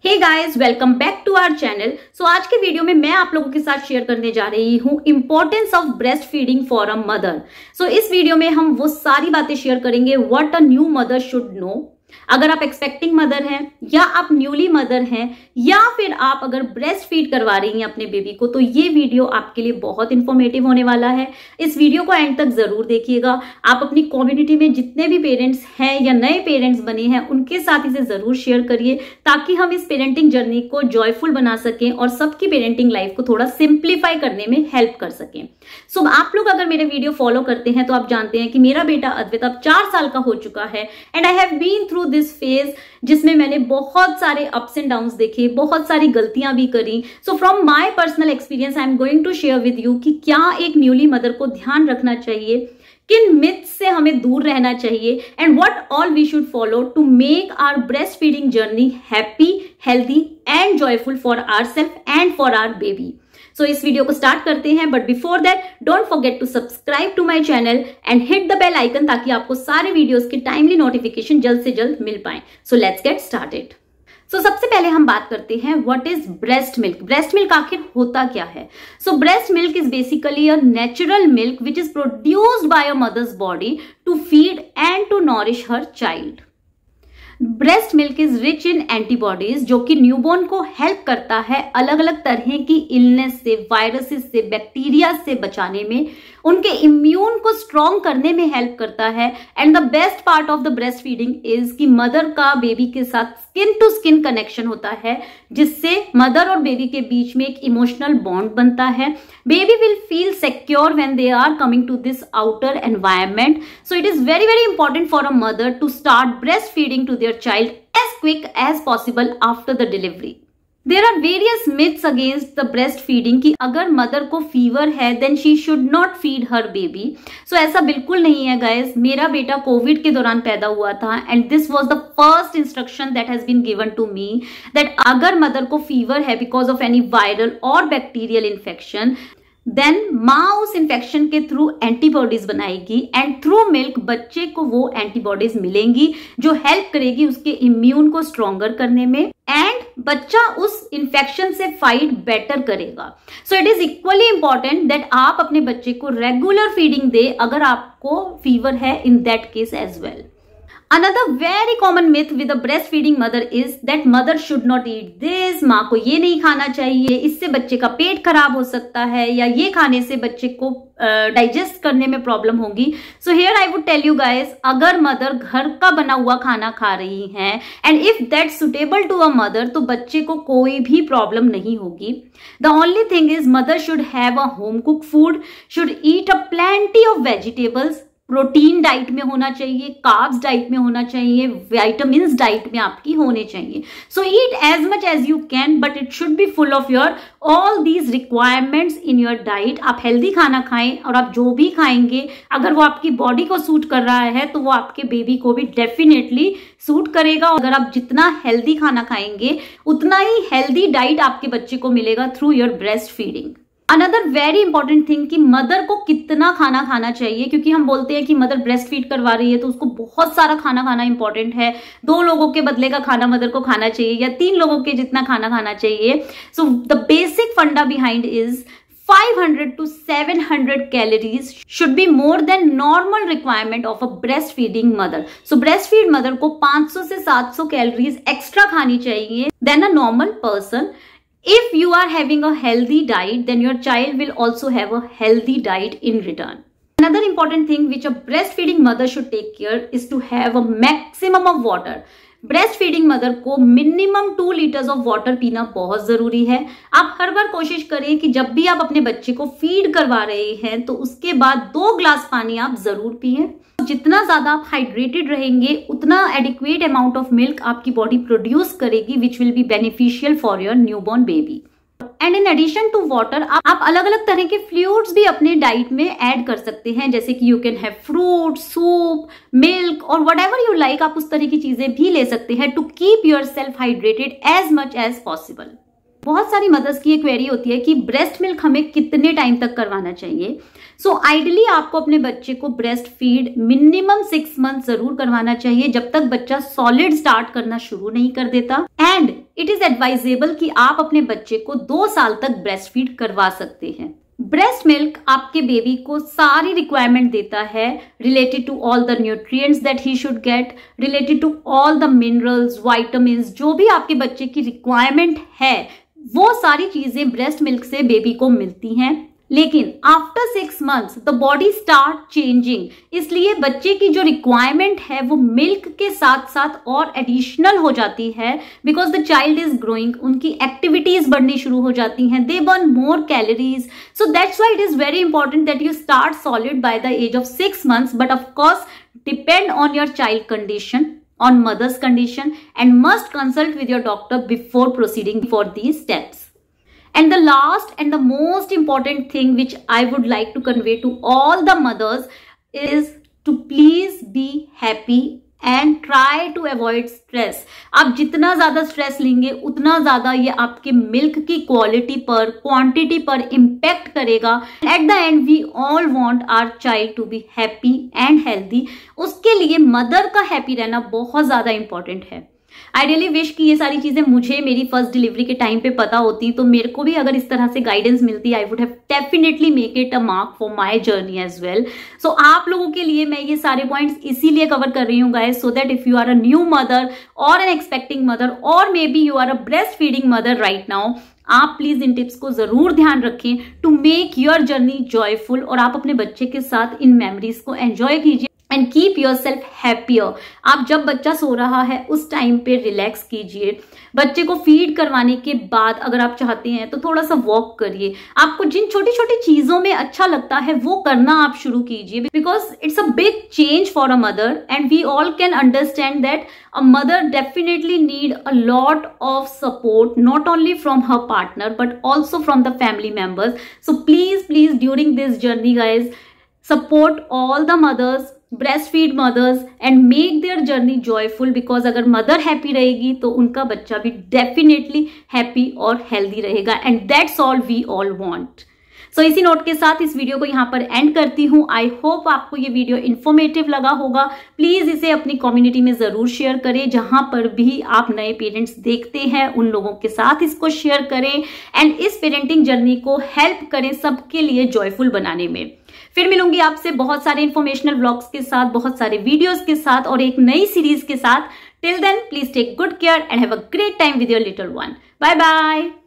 Hey guys, welcome back to our channel. So आज के video में मैं आप लोगों के साथ शेयर करने जा रही हूँ importance of breast feeding for a mother. So इस वीडियो में हम वो सारी बातें शेयर करेंगे what a new mother should know. अगर आप एक्सपेक्टिंग मदर हैं या आप न्यूली मदर हैं या फिर आप अगर ब्रेस्ट फीड करवा रही हैं अपने बेबी को, तो ये वीडियो आपके लिए बहुत इंफॉर्मेटिव होने वाला है। इस वीडियो को एंड तक जरूर देखिएगा। आप अपनी कम्युनिटी में जितने भी पेरेंट्स हैं या नए पेरेंट्स बने हैं उनके साथ इसे जरूर शेयर करिए, ताकि हम इस पेरेंटिंग जर्नी को जॉयफुल बना सकें और सबकी पेरेंटिंग लाइफ को थोड़ा सिंप्लीफाई करने में हेल्प कर सकें। सो आप लोग अगर मेरे वीडियो फॉलो करते हैं तो आप जानते हैं कि मेरा बेटा अद्वैत अब 4 साल का हो चुका है and I have been through this phase, जिसमें मैंने बहुत सारे अप्स एंड डाउन्स देखे, बहुत सारी गलतियां भी करी। So from my personal experience I am going to share with you कि क्या एक न्यूली मदर को ध्यान रखना चाहिए, किन मिथ्स से हमें दूर रहना चाहिए and what all we should follow to make our breast feeding journey happy, healthy and joyful for ourselves and for our baby. So इस वीडियो को स्टार्ट करते हैं, but before that don't forget to subscribe to my channel and hit the bell icon, ताकि आपको सारे videos के timely notification जल्द से जल्द मिल पाए। So let's get started. So सबसे पहले हम बात करते हैं what is breast milk. Breast milk आखिर होता क्या है? So breast milk is basically a natural milk which is produced by a mother's body to feed and to nourish her child. Breast milk is rich in antibodies, जो कि newborn को help करता है अलग अलग तरह की इलनेस से, वायरसेस से, बैक्टीरिया से बचाने में, उनके इम्यून को स्ट्रॉन्ग करने में हेल्प करता है। And the best part of the breast feeding is कि मदर का बेबी के साथ स्किन टू स्किन कनेक्शन होता है, जिससे मदर और बेबी के बीच में एक इमोशनल बॉन्ड बनता है। Baby will feel secure when they are coming to this outer environment. So it is very very important for a mother to start breastfeeding to their child as quick as possible after the delivery. There are various myths against the breastfeeding कि अगर mother को fever है then she should not feed her baby. So ऐसा बिल्कुल नहीं है guys। मेरा बेटा कोविड के दौरान पैदा हुआ था and this was the first instruction that has been given to me that अगर मदर को फीवर है because of any viral or bacterial infection, then माँ उस इन्फेक्शन के थ्रू एंटीबॉडीज बनाएगी एंड थ्रू मिल्क बच्चे को वो एंटीबॉडीज मिलेंगी जो हेल्प करेगी उसके इम्यून को स्ट्रॉन्गर करने में एंड बच्चा उस इन्फेक्शन से फाइट बेटर करेगा। सो it is equally important that आप अपने बच्चे को रेगुलर फीडिंग दे अगर आपको फीवर है in that case as well. Another very common myth with a breastfeeding mother is that mother should not eat this. माँ को ये नहीं खाना चाहिए, इससे बच्चे का पेट खराब हो सकता है, या ये खाने से बच्चे को डाइजेस्ट करने में प्रॉब्लम होगी। So here I would tell you guys, अगर मदर घर का बना हुआ खाना खा रही हैं and if that suitable to a mother, तो बच्चे को कोई भी प्रॉब्लम नहीं होगी। The only thing is mother should have a home cook food, should eat a plenty of vegetables, protein diet में होना चाहिए, कार्ब्स डाइट में होना चाहिए, विटामिन्स डाइट में आपकी होने चाहिए। So eat as much as you can, but it should be full of your all these requirements in your diet. आप हेल्दी खाना खाएं और आप जो भी खाएंगे अगर वो आपकी बॉडी को सूट कर रहा है तो वो आपके बेबी को भी डेफिनेटली सूट करेगा। अगर आप जितना हेल्दी खाना खाएंगे उतना ही हेल्दी डाइट आपके बच्चे को मिलेगा through your breast feeding. Another very important thing कि मदर को कितना खाना खाना चाहिए, क्योंकि हम बोलते हैं कि मदर ब्रेस्ट फीड करवा रही है तो उसको बहुत सारा खाना खाना इंपॉर्टेंट है। 2 लोगों के बदले का खाना मदर को खाना चाहिए या 3 लोगों के जितना खाना खाना चाहिए। सो द बेसिक फंडा behind is 500 to 700 calories should be more than normal requirement of a breastfeeding mother. So breastfeed mother को 500 से 700 कैलोरीज एक्स्ट्रा खानी चाहिए than a normal person. If you are having a healthy diet, then your child will also have a healthy diet in return. Another important thing which a breastfeeding mother should take care is to have a maximum of water. Breast feeding mother को minimum 2 litres of water पीना बहुत जरूरी है। आप हर बार कोशिश करें कि जब भी आप अपने बच्चे को फीड करवा रहे हैं तो उसके बाद 2 ग्लास पानी आप जरूर पिएं। जितना ज्यादा आप हाइड्रेटेड रहेंगे उतना एडिक्वेट अमाउंट ऑफ मिल्क आपकी बॉडी प्रोड्यूस करेगी which will be beneficial for your newborn baby. And in addition to water आप अलग अलग तरह के फ्लूइड्स भी अपने डाइट में ऐड कर सकते हैं, जैसे कि you can have fruit, soup, milk और व्हाटएवर यू लाइक। आप उस तरह की चीजें भी ले सकते हैं to keep yourself hydrated as much as possible. बहुत सारी मदर्स की एक क्वेरी होती है कि ब्रेस्ट मिल्क हमें कितने टाइम तक करवाना चाहिए। सो आइडियली आपको अपने बच्चे को ब्रेस्ट फीड मिनिमम 6 मंथ जरूर करवाना चाहिए, जब तक बच्चा सॉलिड स्टार्ट करना शुरू नहीं कर देता। एंड इट इज एडवाइजेबल कि आप अपने बच्चे को 2 साल तक ब्रेस्ट फीड करवा सकते हैं। ब्रेस्ट मिल्क आपके बेबी को सारी रिक्वायरमेंट देता है related to all the nutrients that he should get, related to all the minerals, vitamins, जो भी आपके बच्चे की रिक्वायरमेंट है वो सारी चीजें ब्रेस्ट मिल्क से बेबी को मिलती हैं। लेकिन after 6 months the body start changing, इसलिए बच्चे की जो रिक्वायरमेंट है वो मिल्क के साथ साथ और एडिशनल हो जाती है, because the child is growing, उनकी एक्टिविटीज बढ़नी शुरू हो जाती हैं, they burn more calories. So that's why it is very important that you start solid by the age of 6 months, but of course depend on your child condition, on mother's condition, and must consult with your doctor before proceeding for these steps. And the last and the most important thing which I would like to convey to all the mothers is to please be happy and try to avoid stress. आप जितना ज्यादा stress लेंगे उतना ज्यादा ये आपके milk की quality पर, क्वांटिटी पर इम्पैक्ट करेगा। At the end we all want our child to be happy and healthy. उसके लिए मदर का हैप्पी रहना बहुत ज्यादा इंपॉर्टेंट है। आई रियली विश कि ये सारी चीजें मुझे मेरी फर्स्ट डिलीवरी के टाइम पे पता होती, तो मेरे को भी अगर इस तरह से गाइडेंस मिलती, I would have definitely make it a mark for my journey as well. So आप लोगों के लिए मैं ये सारे पॉइंट्स इसीलिए कवर कर रही हूँ guys, so that if you are a new mother और एन एक्सपेक्टिंग मदर और maybe you are a breastfeeding mother right now, आप प्लीज इन टिप्स को जरूर ध्यान रखें to make your journey joyful, और आप अपने बच्चे के साथ इन मेमोरीज को एंजॉय कीजिए and keep yourself happier. आप जब बच्चा सो रहा है उस टाइम पे रिलैक्स कीजिए। बच्चे को फीड करवाने के बाद अगर आप चाहते हैं तो थोड़ा सा वॉक करिए। आपको जिन छोटी छोटी चीजों में अच्छा लगता है वो करना आप शुरू कीजिए, because it's a big change for a mother and we all can understand that a mother definitely need a lot of support, not only from her partner but also from the family members. So please during this journey guys support all the mothers, breastfeed mothers and make their journey joyful, because अगर mother happy रहेगी तो उनका बच्चा भी definitely happy और healthy रहेगा, and that's all we all want. So इसी note के साथ इस वीडियो को यहाँ पर एंड करती हूँ। आई होप आपको ये वीडियो इन्फॉर्मेटिव लगा होगा। प्लीज इसे अपनी कम्युनिटी में जरूर शेयर करें, जहां पर भी आप नए पेरेंट्स देखते हैं उन लोगों के साथ इसको शेयर करें एंड इस पेरेंटिंग जर्नी को हेल्प करें सबके लिए जॉयफुल बनाने में। फिर मिलूंगी आपसे बहुत सारे इंफॉर्मेशनल व्लॉग्स के साथ, बहुत सारे वीडियोस के साथ और एक नई सीरीज के साथ। Till then please take good care and have a great time with your little one. Bye bye.